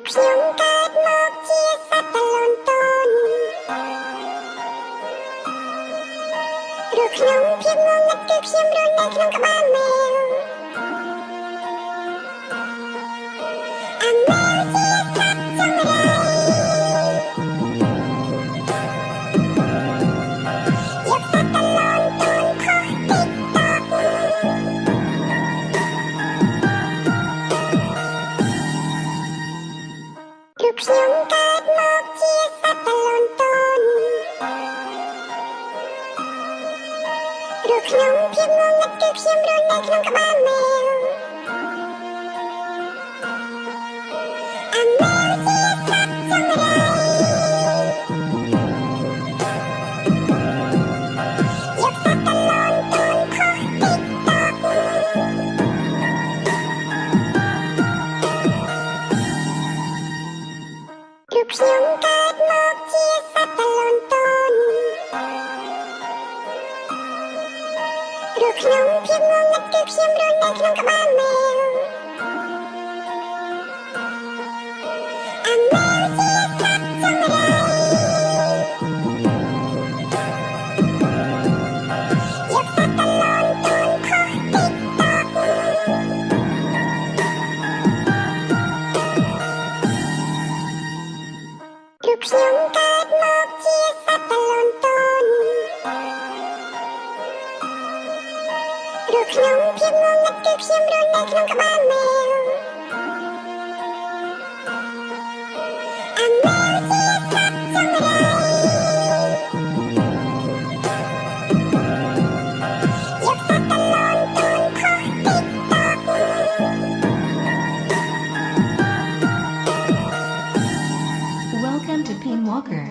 ខ្ញុំកើតមកជាសត្វតលន់តូនឬក្នុងភាពងងឹតគឺខ្ញុំរស់នៅក្នុងក្បាលមេវអាម៉ែជាសត្វចង្រៃយកសត្វតលន់តូនខុសទីតឬខ្ញុំកើតមកជាសត្វតលន់តូនឬក្នុងភាពងងឹតគឺខ្ញុំរស់នៅក្នុងក្បាលមេវអាម៉ែជាសត្វចង្រៃយកសត្វតលន់តូនខុសទីតឬខ្ញុំកើតមកជាសត្វតលន់តូនឬក្នុងភាពងងឹតគឺខ្ញុំរស់នៅក្នុងក្បាលមេវអាម៉ែជាសត្វចង្រៃយកសត្វតលន់តូនខុសទីតឬខ្ញុំកើតមកជាសត្វតលន់តូនឬក្នុងភាពងងឹតគឺខ្ញុំរស់នៅក្នុងក្បាលមេវអាម៉ែជាសត្វចង្រៃយកសត្វតលន់តូនខុសទីតWelcome to Ping Walker.